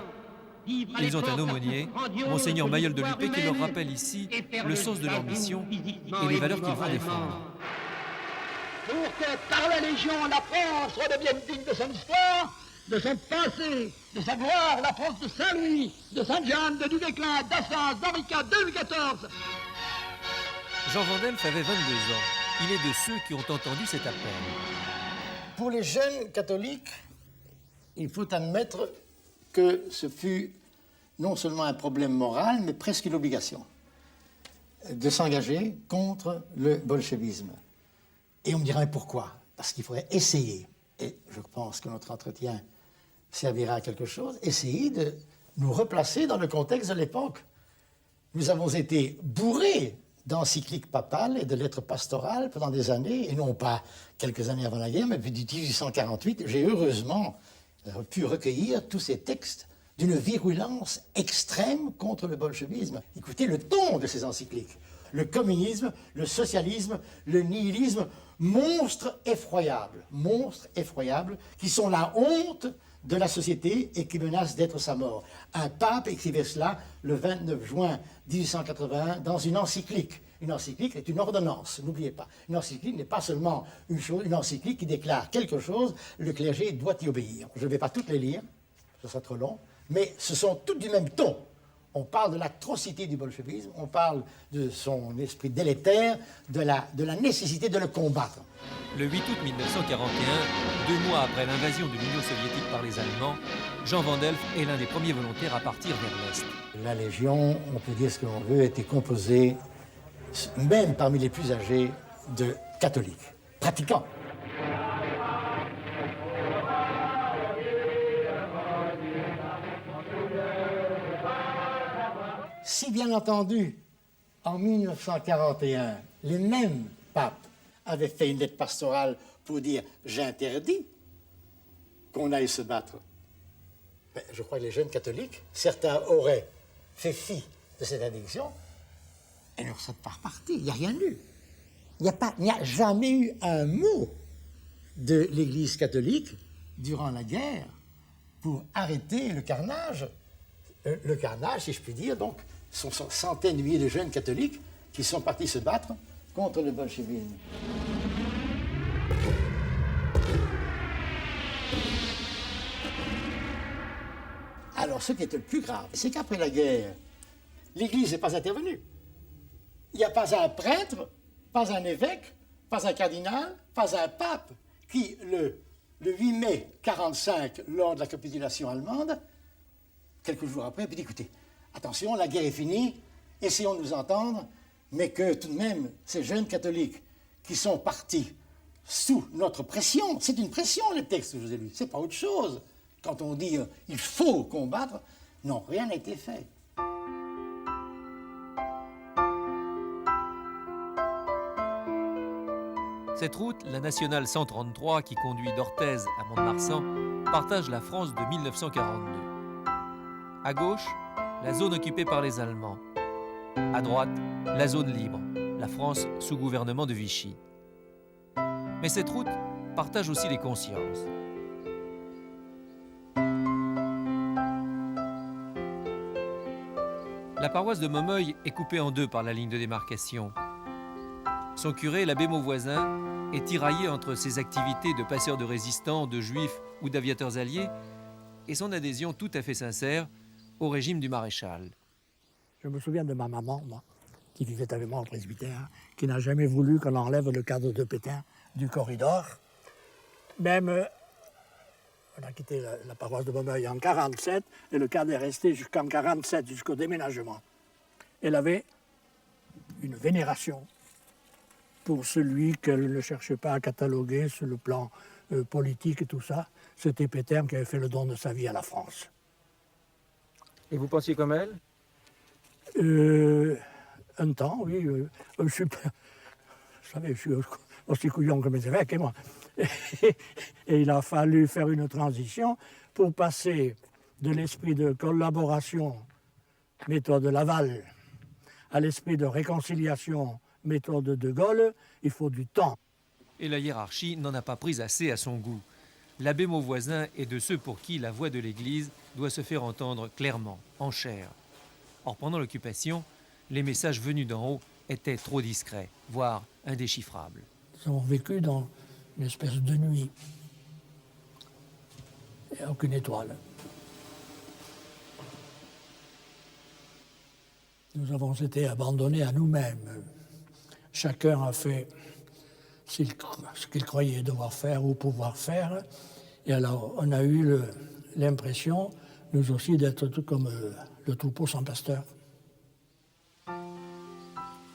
Ils ont un aumônier, Monseigneur Mayol de Lupé, qui leur rappelle ici le sens de leur mission et les valeurs qu'ils vont défendre. Pour que par la Légion la France redevienne digne de son histoire, de son passé, de sa gloire, la France de Saint-Louis, de Sainte-Jeanne, de Dudéclin, d'Assas, d'Henri IV, de Louis XIV. Jean Vandelf avait 22 ans. Il est de ceux qui ont entendu cet appel. Pour les jeunes catholiques, il faut admettre que ce fut non seulement un problème moral, mais presque une obligation de s'engager contre le bolchevisme. Et on me dira, mais pourquoi? Parce qu'il faudrait essayer, et je pense que notre entretien servira à quelque chose, essayer de nous replacer dans le contexte de l'époque. Nous avons été bourrés d'encycliques papales et de lettres pastorales pendant des années, et non pas quelques années avant la guerre, mais depuis 1848, j'ai heureusement pu recueillir tous ces textes d'une virulence extrême contre le bolchevisme. Écoutez le ton de ces encycliques. Le communisme, le socialisme, le nihilisme, monstres effroyables, qui sont la honte de la société et qui menacent d'être sa mort. Un pape écrivait cela le 29 juin 1881 dans une encyclique. Une encyclique est une ordonnance, n'oubliez pas. Une encyclique n'est pas seulement une encyclique qui déclare quelque chose, le clergé doit y obéir. Je ne vais pas toutes les lire, ce sera trop long, mais ce sont toutes du même ton. On parle de l'atrocité du bolchevisme, on parle de son esprit délétère, de la nécessité de le combattre. Le 8 août 1941, 2 mois après l'invasion de l'Union soviétique par les Allemands, Jean Vandelf est l'un des premiers volontaires à partir vers l'Est. La Légion, on peut dire ce que l'on veut, était composée, même parmi les plus âgés, de catholiques, pratiquants. Si bien entendu, en 1941, les mêmes papes avaient fait une lettre pastorale pour dire « j'interdis qu'on aille se battre », ben, je crois que les jeunes catholiques, certains auraient fait fi de cette interdiction et ne seraient pas repartis. Il n'y a rien eu. Il n'y a jamais eu un mot de l'Église catholique durant la guerre pour arrêter le carnage. Le carnage, si je puis dire, donc, sont centaines de milliers de jeunes catholiques qui sont partis se battre contre le bolchevisme. Alors, ce qui est le plus grave, c'est qu'après la guerre, l'Église n'est pas intervenue. Il n'y a pas un prêtre, pas un évêque, pas un cardinal, pas un pape qui, le 8 mai 1945, lors de la capitulation allemande, quelques jours après, puis dit, écoutez, attention, la guerre est finie, essayons de nous entendre, mais que tout de même, ces jeunes catholiques qui sont partis sous notre pression, c'est une pression, les textes que je vous ai lus, c'est pas autre chose. Quand on dit il faut combattre, non, rien n'a été fait. Cette route, la nationale 133 qui conduit d'Orthez à Mont-de-Marsan, partage la France de 1942. À gauche, la zone occupée par les Allemands. À droite, la zone libre, la France sous gouvernement de Vichy. Mais cette route partage aussi les consciences. La paroisse de Momeuil est coupée en deux par la ligne de démarcation. Son curé, l'abbé Mauvoisin, est tiraillé entre ses activités de passeur de résistants, de juifs ou d'aviateurs alliés et son adhésion tout à fait sincère au régime du maréchal. Je me souviens de ma maman, moi, qui vivait avec moi au presbytère, qui n'a jamais voulu qu'on enlève le cadre de Pétain du corridor. Même, on a quitté la paroisse de Momeuil en 1947 et le cadre est resté jusqu'en 1947, jusqu'au déménagement. Elle avait une vénération pour celui qu'elle ne cherchait pas à cataloguer sur le plan politique et tout ça. C'était Pétain qui avait fait le don de sa vie à la France. Et vous pensiez comme elle? Un temps, oui. Vous savez, je suis aussi couillon que mes évêques et moi. Et il a fallu faire une transition pour passer de l'esprit de collaboration, méthode Laval, à l'esprit de réconciliation, méthode de Gaulle. Il faut du temps. Et la hiérarchie n'en a pas pris assez à son goût. L'abbé Mauvoisin est de ceux pour qui la voix de l'Église doit se faire entendre clairement, en chair. Or, pendant l'occupation, les messages venus d'en haut étaient trop discrets, voire indéchiffrables. Nous avons vécu dans une espèce de nuit. Il n'y a aucune étoile. Nous avons été abandonnés à nous-mêmes. Chacun a fait ce qu'il croyait devoir faire ou pouvoir faire. Et alors, on a eu l'impression, nous aussi, d'être tout comme le troupeau sans pasteur.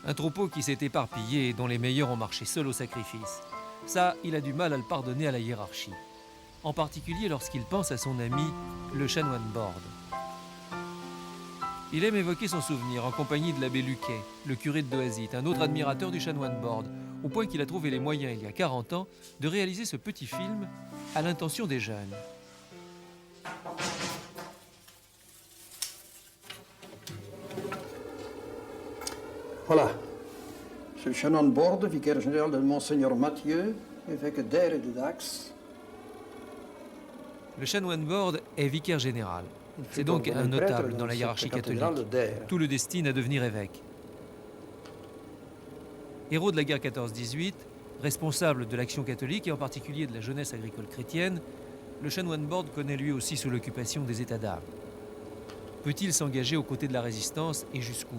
Un troupeau qui s'est éparpillé et dont les meilleurs ont marché seuls au sacrifice. Ça, il a du mal à le pardonner à la hiérarchie. En particulier lorsqu'il pense à son ami, le chanoine Borde. Il aime évoquer son souvenir en compagnie de l'abbé Luquet, le curé de Doazit, un autre admirateur du chanoine Borde, au point qu'il a trouvé les moyens, il y a 40 ans, de réaliser ce petit film à l'intention des jeunes. Voilà. C'est le chanoine Borde, vicaire général de Monseigneur Mathieu, évêque d'Aire et de Dax. Le chanoine Borde est vicaire général. C'est donc un notable dans la hiérarchie catholique. Tout le destine à devenir évêque. Héros de la guerre 14-18, responsable de l'action catholique et en particulier de la jeunesse agricole chrétienne, le chanoine Borde connaît lui aussi sous l'occupation des états d'âme. Peut-il s'engager aux côtés de la résistance et jusqu'où?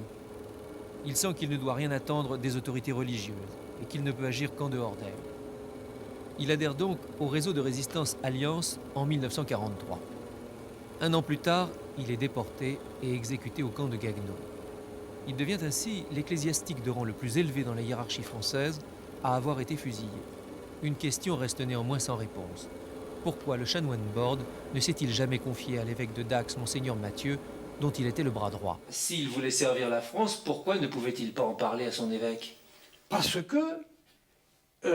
Il sent qu'il ne doit rien attendre des autorités religieuses et qu'il ne peut agir qu'en dehors d'elles. Il adhère donc au réseau de résistance Alliance en 1943. Un an plus tard, il est déporté et exécuté au camp de Gagnon. Il devient ainsi l'ecclésiastique de rang le plus élevé dans la hiérarchie française à avoir été fusillé. Une question reste néanmoins sans réponse. Pourquoi le chanoine Borde ne s'est-il jamais confié à l'évêque de Dax, Monseigneur Mathieu, dont il était le bras droit? S'il voulait servir la France, pourquoi ne pouvait-il pas en parler à son évêque? Parce que je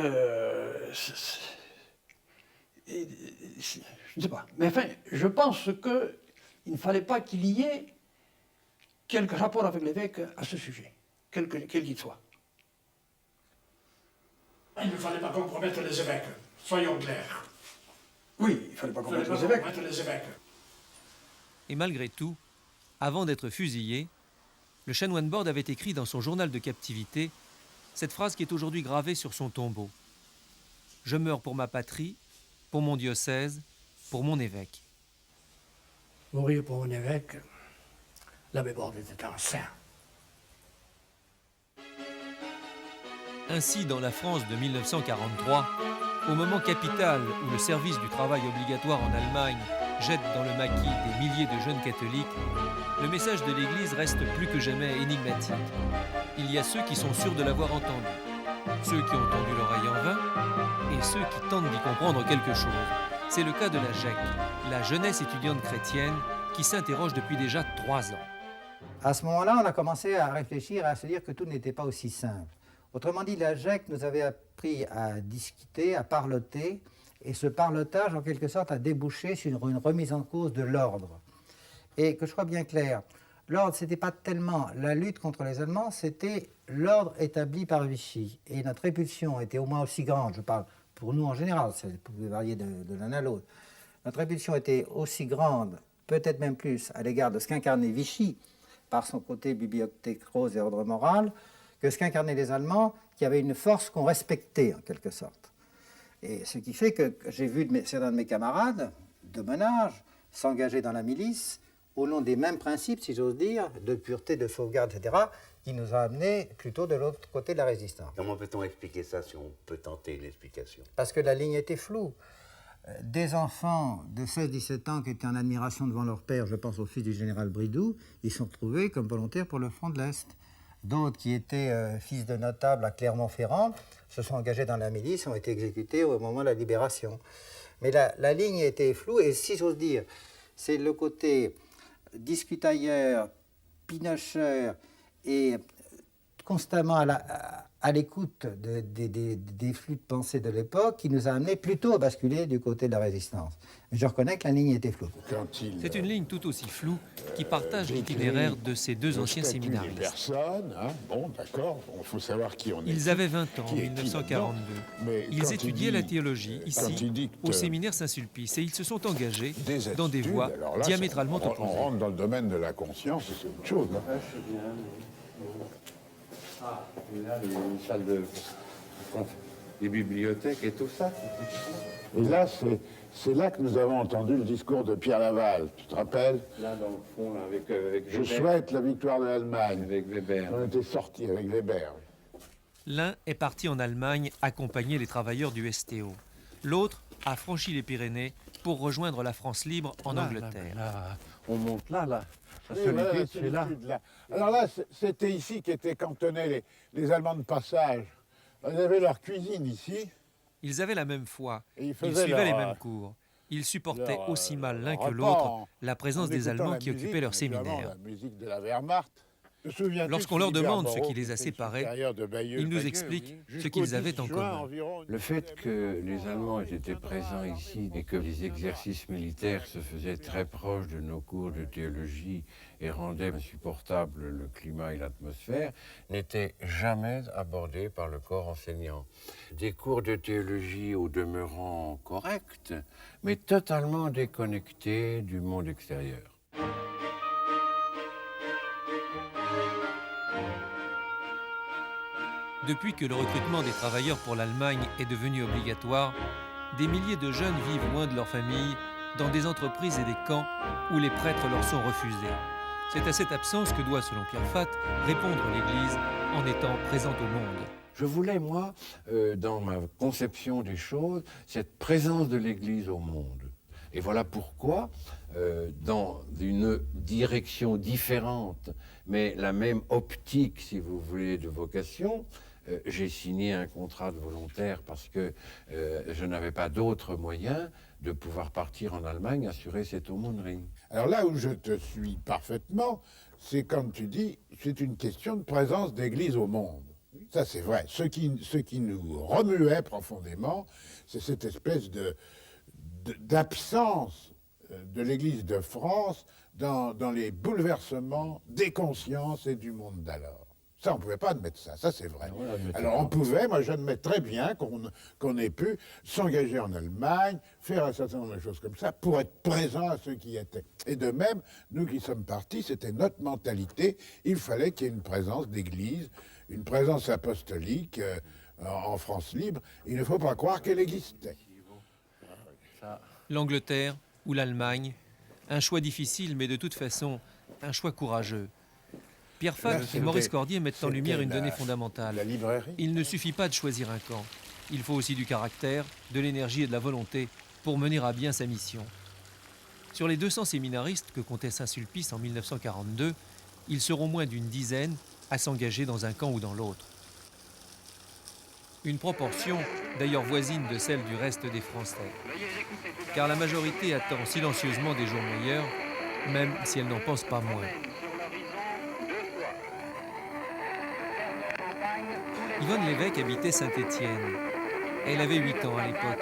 ne sais pas. Mais enfin, je pense qu'il ne fallait pas qu'il y ait quelque rapport avec l'évêque à ce sujet, quel qu'il soit. Il ne fallait pas compromettre les évêques, soyons clairs. Oui, il ne fallait pas compromettre les évêques. Et malgré tout, avant d'être fusillé, le chanoine Borde avait écrit dans son journal de captivité cette phrase qui est aujourd'hui gravée sur son tombeau. « Je meurs pour ma patrie, pour mon diocèse, pour mon évêque. » Mourir pour mon évêque, l'abbé Borde était un saint. Ainsi, dans la France de 1943, au moment capital où le service du travail obligatoire en Allemagne jette dans le maquis des milliers de jeunes catholiques, le message de l'Église reste plus que jamais énigmatique. Il y a ceux qui sont sûrs de l'avoir entendu, ceux qui ont tendu l'oreille en vain, et ceux qui tentent d'y comprendre quelque chose. C'est le cas de la JEC, la jeunesse étudiante chrétienne, qui s'interroge depuis déjà 3 ans. À ce moment-là, on a commencé à réfléchir, à se dire que tout n'était pas aussi simple. Autrement dit, la JEC nous avait appris à discuter, à parloter, et ce parlotage, en quelque sorte, a débouché sur une remise en cause de l'ordre. Et que je sois bien clair, l'ordre, ce n'était pas tellement la lutte contre les Allemands, c'était l'ordre établi par Vichy. Et notre répulsion était au moins aussi grande, je parle pour nous en général, ça pouvait varier de l'un à l'autre. Notre répulsion était aussi grande, peut-être même plus, à l'égard de ce qu'incarnait Vichy, par son côté bibliothèque rose et ordre moral, que ce qu'incarnaient les Allemands, qui avaient une force qu'on respectait, en quelque sorte. Et ce qui fait que j'ai vu certains de mes camarades, de mon âge, s'engager dans la milice, au nom des mêmes principes, si j'ose dire, de pureté, de sauvegarde, etc., qui nous a amenés plutôt de l'autre côté de la résistance. Comment peut-on expliquer ça, si on peut tenter une explication? Parce que la ligne était floue. Des enfants de 16-17 ans qui étaient en admiration devant leur père, je pense au fils du général Bridoux, ils sont retrouvés comme volontaires pour le front de l'Est. D'autres qui étaient fils de notables à Clermont-Ferrand se sont engagés dans la milice et ont été exécutés au moment de la libération. Mais la ligne était floue et si j'ose dire, c'est le côté discutailleur, pinocheur et constamment à l'écoute des flux de pensée de l'époque qui nous a amené plutôt à basculer du côté de la résistance. Mais je reconnais que la ligne était floue. C'est une ligne tout aussi floue qui partage l'itinéraire de ces deux anciens séminaristes. Personne, hein, bon, d'accord, il faut savoir qui on est. Ils avaient 20 ans en 1942. Ils étudiaient la théologie ici, au séminaire Saint-Sulpice, et ils se sont engagés dans des voies diamétralement opposées. On rentre dans le domaine de la conscience, c'est autre chose. Ah, et là, les salles de... les bibliothèques et tout ça. Et là, c'est là que nous avons entendu le discours de Pierre Laval, tu te rappelles? Là, dans le fond, là, avec Je Weber. souhaite la victoire de l'Allemagne. Avec Weber. On était sortis avec Weber. L'un est parti en Allemagne accompagner les travailleurs du STO. L'autre a franchi les Pyrénées pour rejoindre la France libre en Angleterre. Là, on monte là. Oui, voilà, c'est là. Alors là, c'était ici qu'étaient cantonnés les Allemands de passage. Ils avaient leur cuisine ici. Ils avaient la même foi, ils faisaient suivaient les mêmes cours. Ils supportaient aussi mal l'un que l'autre la présence des Allemands qui occupaient leur séminaire. La musique de la Wehrmacht. Lorsqu'on leur demande ce qui les a séparés, ils nous expliquent ce qu'ils avaient en commun. Le fait que les Allemands aient été présents ici et que les exercices militaires se faisaient très proches de nos cours de théologie et rendaient insupportable le climat et l'atmosphère, n'était jamais abordé par le corps enseignant. Des cours de théologie au demeurant corrects, mais totalement déconnectés du monde extérieur. Depuis que le recrutement des travailleurs pour l'Allemagne est devenu obligatoire, des milliers de jeunes vivent loin de leur famille, dans des entreprises et des camps où les prêtres leur sont refusés. C'est à cette absence que doit, selon Pierre Fath, répondre l'Église en étant présente au monde. Je voulais, moi, dans ma conception des choses, cette présence de l'Église au monde. Et voilà pourquoi, dans une direction différente, mais la même optique, si vous voulez, de vocation, j'ai signé un contrat de volontaire parce que je n'avais pas d'autre moyen de pouvoir partir en Allemagne assurer cette aumônerie. Alors là où je te suis parfaitement, c'est comme tu dis, c'est une question de présence d'Église au monde. Ça c'est vrai. Ce qui nous remuait profondément, c'est cette espèce d'absence de l'Église de France dans les bouleversements des consciences et du monde d'alors. Ça, on ne pouvait pas admettre ça, ça c'est vrai. Alors on pouvait, moi j'admets très bien qu'on ait pu s'engager en Allemagne, faire un certain nombre de choses comme ça, pour être présent à ceux qui y étaient. Et de même, nous qui sommes partis, c'était notre mentalité, il fallait qu'il y ait une présence d'église, une présence apostolique en France libre. Il ne faut pas croire qu'elle existait. L'Angleterre ou l'Allemagne, un choix difficile, mais de toute façon, un choix courageux. Pierre Fath et Maurice Cordier mettent en lumière une donnée fondamentale. Il ne suffit pas de choisir un camp. Il faut aussi du caractère, de l'énergie et de la volonté pour mener à bien sa mission. Sur les 200 séminaristes que comptait Saint-Sulpice en 1942, ils seront moins d'une dizaine à s'engager dans un camp ou dans l'autre. Une proportion d'ailleurs voisine de celle du reste des Français. Car la majorité attend silencieusement des jours meilleurs, même si elle n'en pense pas moins. Yvonne Lévesque habitait Saint-Étienne. Elle avait 8 ans à l'époque.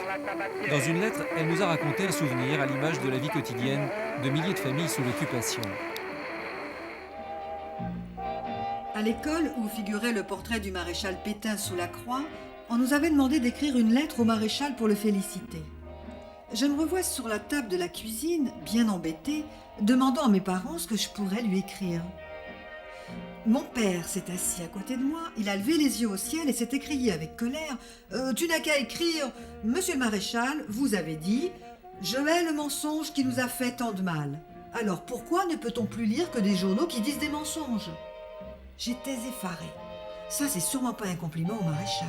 Dans une lettre, elle nous a raconté un souvenir à l'image de la vie quotidienne de milliers de familles sous l'occupation. À l'école, où figurait le portrait du maréchal Pétain sous la croix, on nous avait demandé d'écrire une lettre au maréchal pour le féliciter. Je me revois sur la table de la cuisine, bien embêtée, demandant à mes parents ce que je pourrais lui écrire. Mon père s'est assis à côté de moi, il a levé les yeux au ciel et s'est écrié avec colère « Tu n'as qu'à écrire « Monsieur le maréchal, vous avez dit « Je hais le mensonge qui nous a fait tant de mal. Alors pourquoi ne peut-on plus lire que des journaux qui disent des mensonges ?» J'étais effarée. Ça, c'est sûrement pas un compliment au maréchal.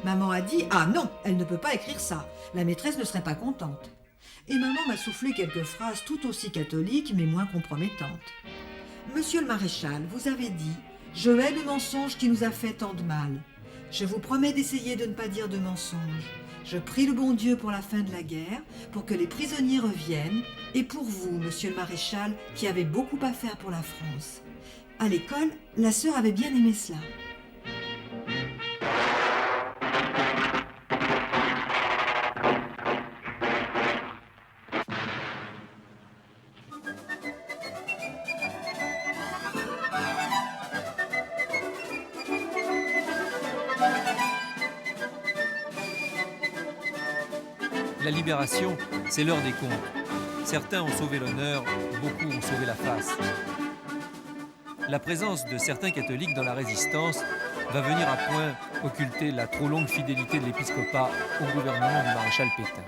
Maman a dit « Ah non, elle ne peut pas écrire ça. La maîtresse ne serait pas contente. » Et maman m'a soufflé quelques phrases tout aussi catholiques mais moins compromettantes. « Monsieur le maréchal, vous avez dit « Je hais le mensonge qui nous a fait tant de mal. Je vous promets d'essayer de ne pas dire de mensonges. Je prie le bon Dieu pour la fin de la guerre, pour que les prisonniers reviennent, et pour vous, monsieur le maréchal, qui avez beaucoup à faire pour la France. » À l'école, la sœur avait bien aimé cela. La libération, c'est l'heure des comptes. Certains ont sauvé l'honneur, beaucoup ont sauvé la face. La présence de certains catholiques dans la résistance va venir à point occulter la trop longue fidélité de l'épiscopat au gouvernement du maréchal Pétain.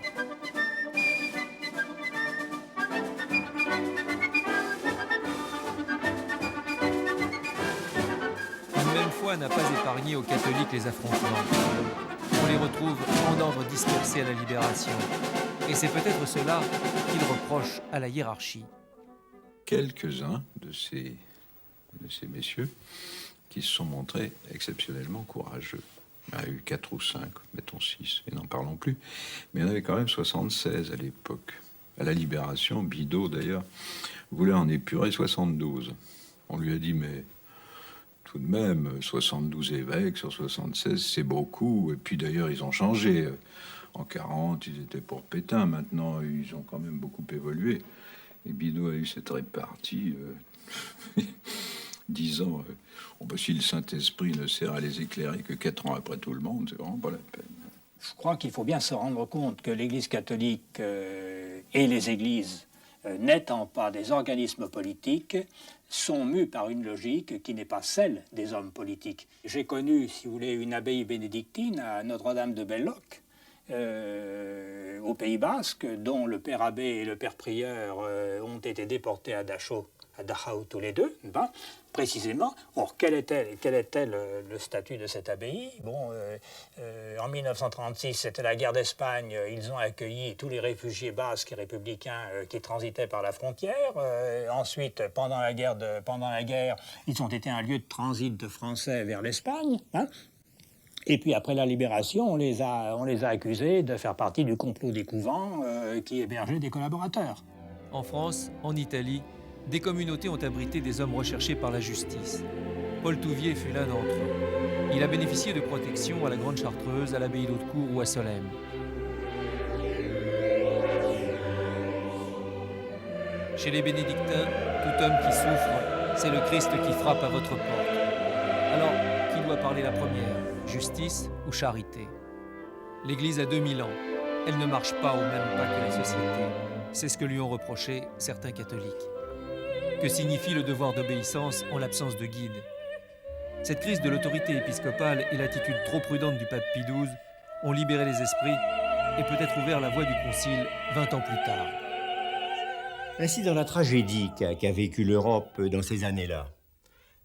Une même foi n'a pas épargné aux catholiques les affrontements. On les retrouve en ordre dispersé à la Libération. Et c'est peut-être cela qu'ils reprochent à la hiérarchie. Quelques-uns de ces messieurs qui se sont montrés exceptionnellement courageux. Il y en a eu 4 ou 5, mettons 6, et n'en parlons plus. Mais il y en avait quand même 76 à l'époque. À la Libération, Bidault, d'ailleurs, voulait en épurer 72. On lui a dit, mais tout de même, 72 évêques sur 76, c'est beaucoup. Et puis d'ailleurs, ils ont changé. En 40, ils étaient pour Pétain. Maintenant, ils ont quand même beaucoup évolué. Et Bidault a eu cette répartie, disant si le Saint-Esprit ne sert à les éclairer que 4 ans après tout le monde, c'est vraiment pas la peine. Je crois qu'il faut bien se rendre compte que l'Église catholique et les églises n'étant pas des organismes politiques, sont mus par une logique qui n'est pas celle des hommes politiques. J'ai connu, si vous voulez, une abbaye bénédictine à Notre-Dame de Belloc, au Pays Basque, dont le père abbé et le père prieur ont été déportés à Dachau tous les deux, précisément. Or, quel était le statut de cette abbaye? En 1936, c'était la guerre d'Espagne. Ils ont accueilli tous les réfugiés basques et républicains qui transitaient par la frontière. Ensuite, pendant la guerre, ils ont été un lieu de transit de Français vers l'Espagne. Et puis après la Libération, on les a accusés de faire partie du complot des couvents qui hébergeaient des collaborateurs. En France, en Italie, des communautés ont abrité des hommes recherchés par la justice. Paul Touvier fut l'un d'entre eux. Il a bénéficié de protection à la Grande Chartreuse, à l'abbaye d'Hautecourt ou à Solesmes. Chez les bénédictins, tout homme qui souffre, c'est le Christ qui frappe à votre porte. Alors, qui doit parler la première, justice ou charité? L'Église a 2000 ans. Elle ne marche pas au même pas que la société. C'est ce que lui ont reproché certains catholiques. Que signifie le devoir d'obéissance en l'absence de guide? Cette crise de l'autorité épiscopale et l'attitude trop prudente du pape Pie XII ont libéré les esprits et peut-être ouvert la voie du concile 20 ans plus tard. Ainsi, dans la tragédie qu'a vécue l'Europe dans ces années-là,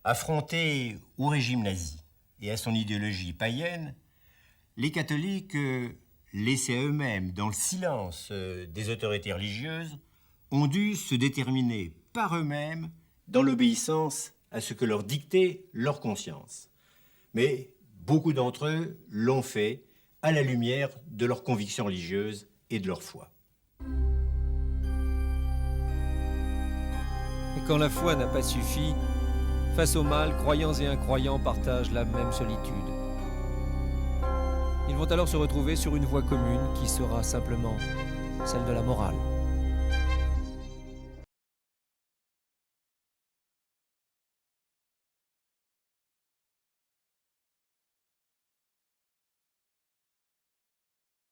affrontée au régime nazi et à son idéologie païenne, les catholiques, laissés à eux-mêmes dans le silence des autorités religieuses, ont dû se déterminer par eux-mêmes dans l'obéissance à ce que leur dictait leur conscience. Mais beaucoup d'entre eux l'ont fait à la lumière de leurs convictions religieuses et de leur foi. Et quand la foi n'a pas suffi, face au mal, croyants et incroyants partagent la même solitude. Ils vont alors se retrouver sur une voie commune qui sera simplement celle de la morale.